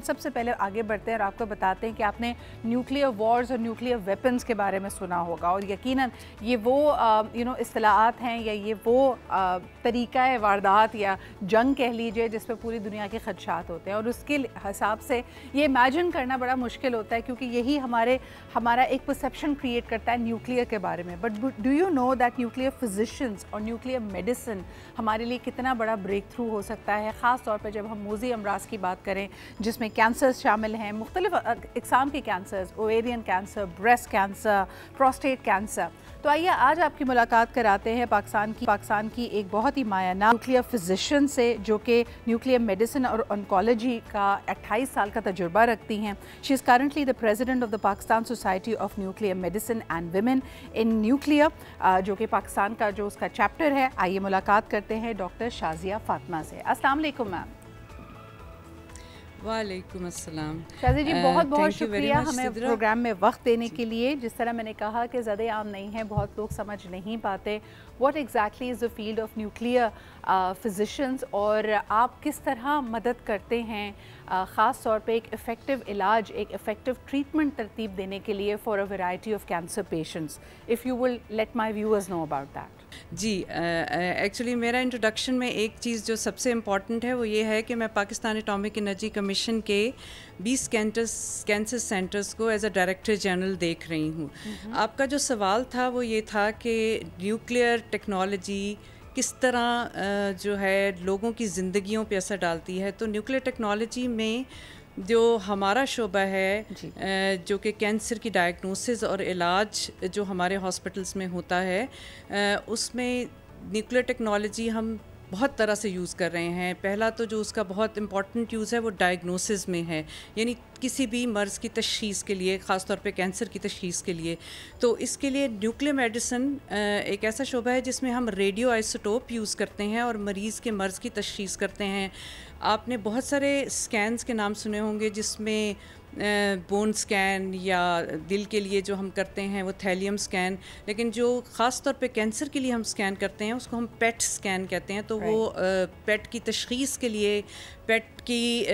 سب سے پہلے آگے بڑھتے ہیں اور آپ کو بتاتے ہیں کہ آپ نے نیوکلیئر وارز اور نیوکلیئر ویپنز کے بارے میں سنا ہوگا، اور یقیناً یہ وہ اصطلاحات ہیں یا یہ وہ طریقہ واردات یا جنگ کہہ لیجئے جس پہ پوری دنیا کے خدشات ہوتے ہیں، اور اس کے حساب سے یہ امیجن کرنا بڑا مشکل ہوتا ہے کیونکہ یہی ہمارا ایک پرسیپشن کریٹ کرتا ہے نیوکلیئر کے بارے میں. But do you know that nuclear physicians اور نیوکلیئر میڈیسن ہمارے لیے کتنا بڑا بریک تھرو ہو سکتا ہے، خاص طور پہ جب ہم موذی امراض کی بات کریں جس میں کینسرز شامل ہیں، مختلف اقسام کے cancers, ovarian cancer, breast cancer, prostate cancer. تو آئیے آج آپ کی ملاقات کراتے ہیں پاکستان کی ایک بہت ہی مایہ ناز نیوکلیئر فزیشن سے جو کہ نیوکلیئر میڈیسن اور آنکولوجی کا 28 سال کا تجربہ رکھتی ہیں. She is currently the president of the Pakistan society of nuclear medicine and women in nuclear, جو کہ پاکستان کا جو اس کا چیپٹر ہے. آئیے ملاقات کرتے ہیں ڈاکٹر شازیہ فاطمہ سے. السلام علیکم میم. وعلیکم السلام. شازیہ جی بہت بہت شکریہ ہمیں پروگرام میں وقت دینے کے لیے. جس طرح میں نے کہا کہ زد عام نہیں ہے، بہت لوگ سمجھ نہیں پاتے what exactly is the field of nuclear physicians اور آپ کس طرح مدد کرتے ہیں خاص طور پہ ایک افیکٹو علاج، ایک افیکٹو ٹریٹمنٹ ترتیب دینے کے لیے for a variety of cancer patients. If you will let my viewers know about that. جی ایکچولی میرا انٹروڈکشن میں ایک چیز جو سب سے امپورٹنٹ ہے وہ یہ ہے کہ میں پاکستان اٹامک انرجی کمیشن کے 20 کینسر سینٹرز کو ایز اے ڈائریکٹر جنرل دیکھ رہی ہوں. آپ کا جو سوال تھا وہ یہ تھا کہ نیوکلیئر ٹیکنالوجی کس طرح جو ہے لوگوں کی زندگیوں پہ اثر ڈالتی ہے. تو نیوکلیئر ٹیکنالوجی میں جو ہمارا شعبہ ہے جو کہ کینسر کی ڈائگنوسس اور علاج جو ہمارے ہاسپٹلس میں ہوتا ہے، اس میں نیوکلیئر ٹیکنالوجی ہم بہت طرح سے یوز کر رہے ہیں. پہلا تو جو اس کا بہت امپورٹنٹ یوز ہے وہ ڈائگنوسس میں ہے، یعنی کسی بھی مرض کی تشخیص کے لیے، خاص طور پہ کینسر کی تشخیص کے لیے. تو اس کے لیے نیوکلیئر میڈیسن ایک ایسا شعبہ ہے جس میں ہم ریڈیو آئسوٹوپ یوز کرتے ہیں اور مریض کے مرض کی تشخیص کرتے ہیں. آپ نے بہت سارے اسکینس کے نام سنے ہوں گے جس میں بون سکین یا دل کے لیے جو ہم کرتے ہیں وہ تھیلیم سکین، لیکن جو خاص طور پہ کینسر کے لیے ہم سکین کرتے ہیں اس کو ہم پیٹ سکین کہتے ہیں. تو وہ پیٹ کی تشخیص کے لیے، پیٹ کی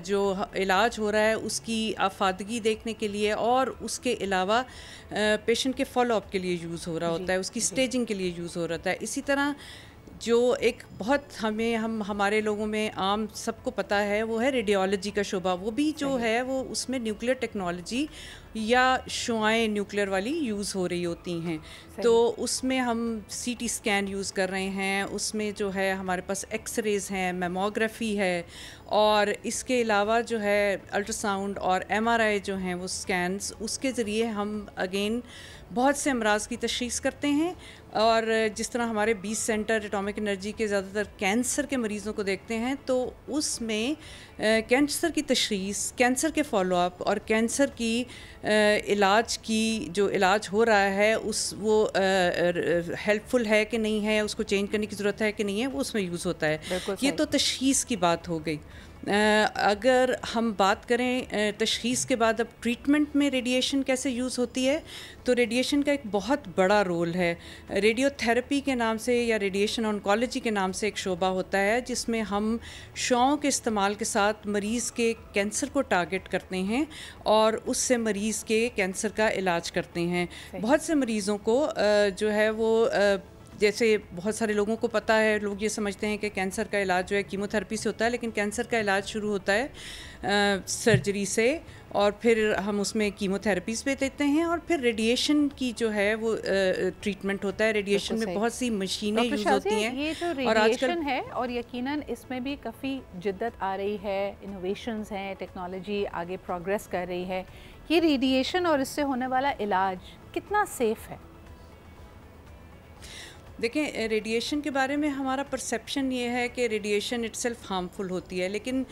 جو علاج ہو رہا ہے اس کی آفادگی دیکھنے کے لیے اور اس کے علاوہ پیشنٹ کے فالو اپ کے لیے یوز ہو رہا ہوتا ہے، اس کی اسٹیجنگ کے لیے یوز ہو رہا ہے. اسی طرح جو ایک بہت ہمارے لوگوں میں عام سب کو پتہ ہے وہ ہے ریڈیولوجی کا شعبہ. وہ بھی جو ہے وہ اس میں نیوکلیئر ٹیکنالوجی یا شعاعیں نیوکلیئر والی یوز ہو رہی ہوتی ہیں. تو اس میں ہم سی ٹی اسکین یوز کر رہے ہیں، اس میں جو ہے ہمارے پاس ایکس ریز ہیں، میموگرافی ہے، اور اس کے علاوہ جو ہے الٹرا ساؤنڈ اور ایم آر آئی جو ہیں وہ اسکینس، اس کے ذریعے ہم اگین بہت سے امراض کی تشخیص کرتے ہیں. اور جس طرح ہمارے 20 سینٹر اٹامک انرجی کے زیادہ تر کینسر کے مریضوں کو دیکھتے ہیں، تو اس میں کینسر کی تشخیص، کینسر کے فالو اپ اور کینسر کی علاج کی جو علاج ہو رہا ہے وہ ہیلپ فل ہے کہ نہیں ہے، اس کو چینج کرنے کی ضرورت ہے کہ نہیں ہے، وہ اس میں یوز ہوتا ہے. یہ تو تشخیص کی بات ہو گئی. اگر ہم بات کریں تشخیص کے بعد اب ٹریٹمنٹ میں ریڈیشن کیسے یوز ہوتی ہے، تو ریڈیشن کا ایک بہت بڑا رول ہے. ریڈیو تھراپی کے نام سے یا ریڈیشن آنکولوجی کے نام سے ایک شعبہ ہوتا ہے جس میں ہم شعاعوں کے استعمال کے ساتھ مریض کے کینسر کو ٹارگٹ کرتے ہیں اور اس سے مریض کے کینسر کا علاج کرتے ہیں. بہت سے مریضوں کو جو ہے وہ جیسے بہت سارے لوگوں کو پتہ ہے، لوگ یہ سمجھتے ہیں کہ کینسر کا علاج جو ہے کیمو تھراپی سے ہوتا ہے، لیکن کینسر کا علاج شروع ہوتا ہے سرجری سے، اور پھر ہم اس میں کیمو تھراپیز بھی دیتے ہیں، اور پھر ریڈیشن کی جو ہے وہ ٹریٹمنٹ ہوتا ہے. ریڈیشن میں بہت سی مشینیں یوز ہوتی ہیں. یہ جو ریڈیشن ہے اور یقیناً اس میں بھی کافی جدت آ رہی ہے، انوویشنز ہیں، ٹیکنالوجی آگے پروگریس کر رہی ہے. یہ ریڈیشن اور اس سے ہونے والا علاج کتنا سیف ہے؟ دیکھیں، ریڈیشن کے بارے میں ہمارا پرسیپشن یہ ہے کہ ریڈیشن اٹ سیلف ہارمفل ہوتی ہے، لیکن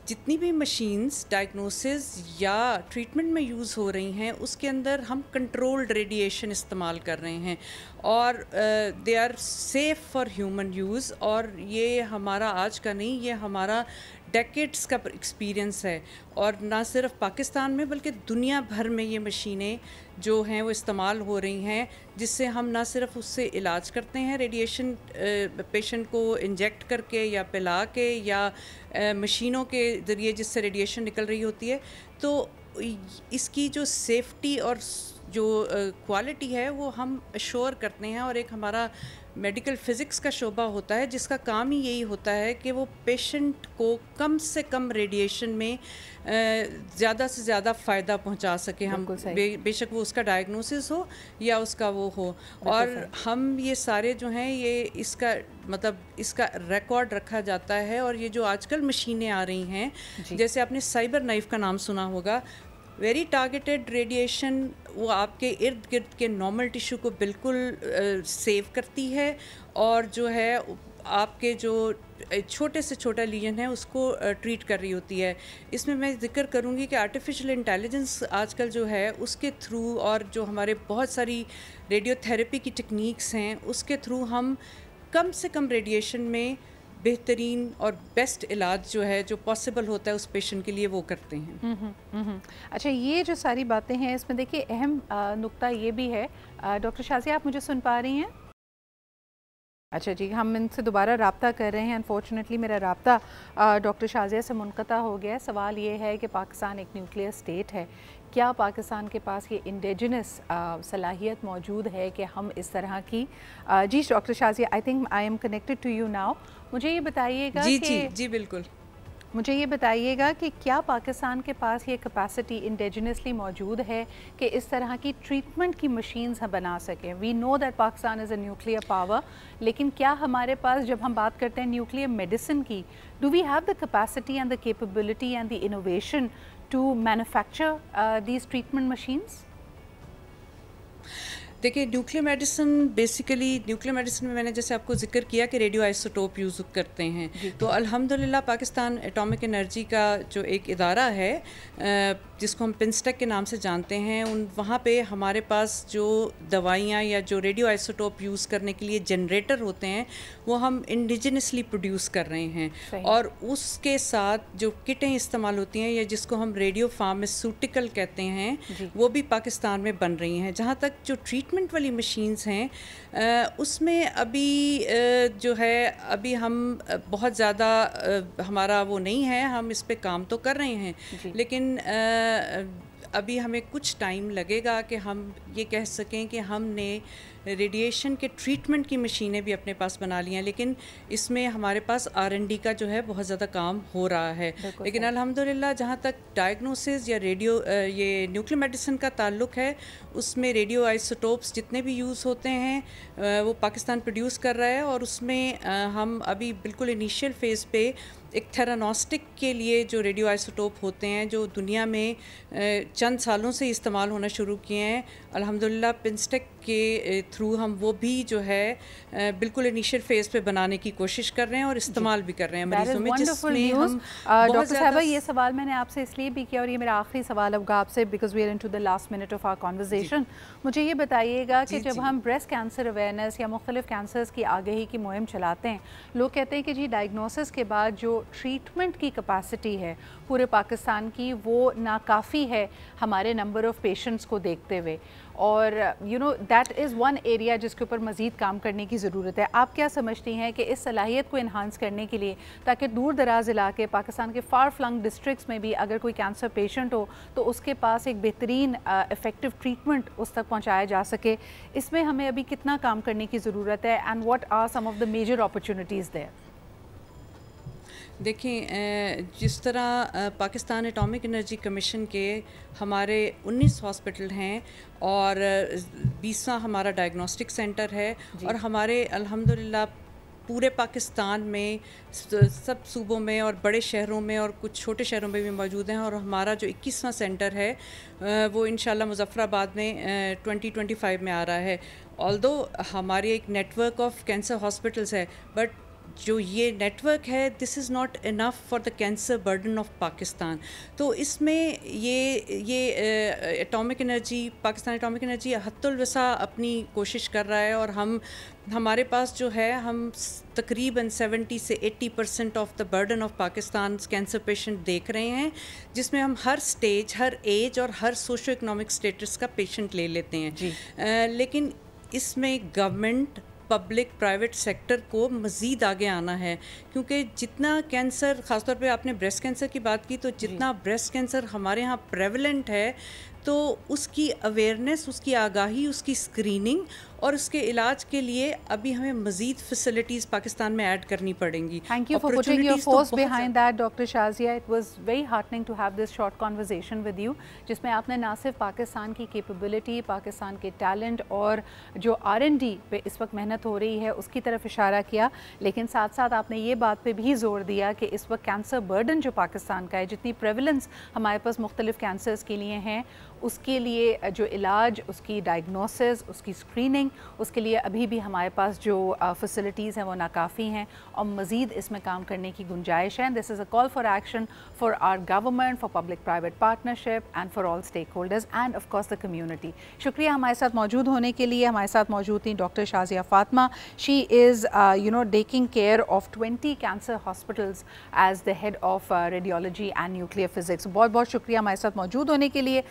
جتنی بھی مشینز ڈائگنوسس یا ٹریٹمنٹ میں یوز ہو رہی ہیں اس کے اندر ہم کنٹرولڈ ریڈیشن استعمال کر رہے ہیں، اور they are safe for human use. اور یہ ہمارا آج کا نہیں، یہ ہمارا ڈیکیڈس کا ایکسپیرینس ہے، اور نہ صرف پاکستان میں بلکہ دنیا بھر میں یہ مشینیں جو ہیں وہ استعمال ہو رہی ہیں، جس سے ہم نہ صرف اس سے علاج کرتے ہیں ریڈیشن پیشنٹ کو انجیکٹ کر کے یا پلا کے یا مشینوں کے ذریعے جس سے ریڈیشن نکل رہی ہوتی ہے، تو اس کی جو سیفٹی اور جو کوالٹی ہے وہ ہم ایشور کرتے ہیں. اور ایک ہمارا میڈیکل فزکس کا شعبہ ہوتا ہے جس کا کام ہی یہی ہوتا ہے کہ وہ پیشنٹ کو کم سے کم ریڈیشن میں زیادہ سے زیادہ فائدہ پہنچا سکے ہم، بے شک وہ اس کا ڈائگنوسس ہو یا اس کا وہ ہو. اور ہم یہ سارے جو ہیں یہ اس کا مطلب اس کا ریکارڈ رکھا جاتا ہے. اور یہ جو آج کل مشینیں آ رہی ہیں، جیسے آپ نے سائبر نائف کا نام سنا ہوگا، ویری ٹارگیٹڈ ریڈیشن، وہ آپ کے ارد گرد کے نارمل ٹیشو کو بالکل سیو کرتی ہے، اور جو ہے آپ کے جو چھوٹے سے چھوٹا لیجن ہے اس کو ٹریٹ کر رہی ہوتی ہے. اس میں میں ذکر کروں گی کہ آرٹیفیشل انٹیلیجنس آج کل جو ہے اس کے تھرو، اور جو ہمارے بہت ساری ریڈیو تھیراپی کی ٹیکنیکس ہیں اس کے تھرو ہم کم سے کم ریڈیشن میں بہترین اور بیسٹ علاج جو ہے جو پاسبل ہوتا ہے اس پیشنٹ کے لیے وہ کرتے ہیں. اچھا، یہ جو ساری باتیں ہیں اس میں دیکھیے اہم نقطہ یہ بھی ہے. ڈاکٹر شازیہ، آپ مجھے سن پا رہی ہیں؟ اچھا جی، ہم ان سے دوبارہ رابطہ کر رہے ہیں. انفارچونیٹلی میرا رابطہ ڈاکٹر شازیہ سے منقطع ہو گیا ہے. سوال یہ ہے کہ پاکستان ایک نیوکلیئر اسٹیٹ ہے، کیا پاکستان کے پاس یہ انڈیجنس صلاحیت موجود ہے کہ ہم اس طرح کی جی doctor Shazia, I think I am connected to you now. مجھے یہ بتائیے گا جی بالکل، مجھے یہ بتائیے گا کہ کیا پاکستان کے پاس یہ کیپیسٹی انڈیجنسلی موجود ہے کہ اس طرح کی ٹریٹمنٹ کی مشینز ہم بنا سکیں؟ We know that Pakistan is a nuclear power, لیکن کیا ہمارے پاس جب ہم بات کرتے ہیں نیوکلیئر میڈیسن کی، do we have the capacity and the capability and the innovation to manufacture these treatment machines? دیکھیے، nuclear medicine basically nuclear medicine میں نے جیسے آپ کو ذکر کیا کہ ریڈیو آئسوٹوپ یوز کرتے ہیں، تو الحمدللہ پاکستان ایٹامک انرجی کا جو ایک ادارہ ہے جس کو ہم پنسٹیک کے نام سے جانتے ہیں، وہاں پہ ہمارے پاس جو دوائیاں یا جو ریڈیو آئسوٹوپ یوز کرنے کے لیے جنریٹر ہوتے ہیں وہ ہم انڈیجنسلی پروڈیوس کر رہے ہیں. اور اس کے ساتھ جو کٹیں استعمال ہوتی ہیں یا جس کو ہم ریڈیو فارماسیوٹیکل کہتے ہیں وہ بھی پاکستان میں بن رہی ہیں. جہاں تک جو ٹریٹمنٹ والی مشینز ہیں اس میں ابھی جو ہے ابھی ہم بہت زیادہ ہمارا وہ نہیں ہے، ہم اس پہ کام تو کر رہے ہیں، لیکن ابھی ہمیں کچھ ٹائم لگے گا کہ ہم یہ کہہ سکیں کہ ہم نے ریڈیشن کے ٹریٹمنٹ کی مشینیں بھی اپنے پاس بنا لی ہیں، لیکن اس میں ہمارے پاس R&D کا جو ہے بہت زیادہ کام ہو رہا ہے. لیکن الحمدللہ جہاں تک ڈائگنوسز یا ریڈیو یہ نیوکلیئر میڈیسن کا تعلق ہے، اس میں ریڈیو آئسوٹوپس جتنے بھی یوز ہوتے ہیں وہ پاکستان پروڈیوس کر رہا ہے. اور اس میں ہم ابھی بالکل انیشیل فیز پہ ایک تھیرانوسٹک کے لیے جو ریڈیو آئسوٹوپ ہوتے ہیں جو دنیا میں چند سالوں سے استعمال ہونا شروع کیے ہیں، الحمدللہ پنسٹیک کے تھرو ہم وہ بھی جو ہے بالکل انیشیل فیز پہ بنانے کی کوشش کر رہے ہیں اور استعمال بھی کر رہے ہیں مریضوں میں، جس میں ہم ڈاکٹر صاحبہ یہ سوال میں نے آپ سے اس لیے بھی کیا اور یہ میرا آخری سوال ہوگا آپ سے because we are into the last minute of our conversation. مجھے یہ بتائیے گا کہ جب ہم بریسٹ کینسر اویئرنیس یا مختلف کینسرز کی آگہی کی مہم چلاتے ہیں، لوگ کہتے ہیں کہ جی ڈائگنوسس کے بعد جو ٹریٹمنٹ کی کیپیسٹی ہے پورے پاکستان کی وہ ناکافی ہے ہمارے نمبر آف پیشنٹس کو دیکھتے ہوئے، اور you know that is one area جس کے اوپر مزید کام کرنے کی ضرورت ہے. آپ کیا سمجھتی ہیں کہ اس صلاحیت کو انہانس کرنے کے لیے تاکہ دور دراز علاقے پاکستان کے فار فلنگ ڈسٹرکٹس میں بھی اگر کوئی کینسر پیشنٹ ہو تو اس کے پاس ایک بہترین افیکٹو ٹریٹمنٹ اس تک پہنچایا جا سکے، اس میں ہمیں ابھی کتنا کام کرنے کی ضرورت ہے and what are some of the major opportunities there? دیکھیں، جس طرح پاکستان ایٹامک انرجی کمیشن کے ہمارے 19 ہاسپٹل ہیں اور 20واں ہمارا ڈائگنوسٹک سینٹر ہے، اور ہمارے الحمدللہ پورے پاکستان میں سب صوبوں میں اور بڑے شہروں میں اور کچھ چھوٹے شہروں میں بھی موجود ہیں، اور ہمارا جو 21واں سینٹر ہے وہ انشاءاللہ مظفر آباد میں 2025 میں آ رہا ہے. آلدو ہماری ایک network of cancer hospitals ہے، بٹ جو یہ نیٹ ورک ہے this is not enough for the cancer burden of Pakistan. تو اس میں یہ atomic energy Pakistan atomic energy حد الوسع اپنی کوشش کر رہا ہے, اور ہمارے پاس جو ہے ہم تقریباً 70 سے 80% of the burden of Pakistan cancer patient دیکھ رہے ہیں, جس میں ہم ہر سٹیج, ہر ایج اور ہر سوشو اکنامک اسٹیٹس کا پیشنٹ لے لیتے ہیں. لیکن اس میں گورنمنٹ, پبلک, پرائیویٹ سیکٹر کو مزید آگے آنا ہے, کیونکہ جتنا کینسر, خاص طور پہ آپ نے بریسٹ کینسر کی بات کی, تو جتنا بریسٹ کینسر ہمارے ہاں پریولنٹ ہے, تو اس کی اویئرنیس, اس کی آگاہی, اس کی اسکریننگ اور اس کے علاج کے لیے ابھی ہمیں مزید فیسلٹیز پاکستان میں ایڈ کرنی پڑیں گی. Thank you for putting your force behind that, Dr. Shazia. It was very heartening to have this short conversation with you, جس میں آپ نے نہ صرف پاکستان کی کیپیبلٹی, پاکستان کے ٹیلنٹ اور جو R&D پہ اس وقت محنت ہو رہی ہے اس کی طرف اشارہ کیا, لیکن ساتھ ساتھ آپ نے یہ بات پہ بھی زور دیا کہ اس وقت کینسر برڈن جو پاکستان کا ہے, جتنی پریولنس ہمارے پاس مختلف کینسرز کے لیے ہیں, اس کے لیے جو علاج, اس کی ڈائگنوسس, اس کی اسکریننگ, اس کے لیے ابھی بھی ہمارے پاس جو فیسلٹیز ہیں وہ ناکافی ہیں, اور مزید اس میں کام کرنے کی گنجائش ہے. This is a call for action for our government, for public private partnership and for all stakeholders and of course the community. شکریہ ہمارے ساتھ موجود ہونے کے لیے. ہمارے ساتھ موجود تھیں doctor Shazia Fatima. She is taking care of 20 cancer hospitals as the head of radiology and nuclear physics. بہت بہت شکریہ ہمارے ساتھ موجود ہونے کے لیے.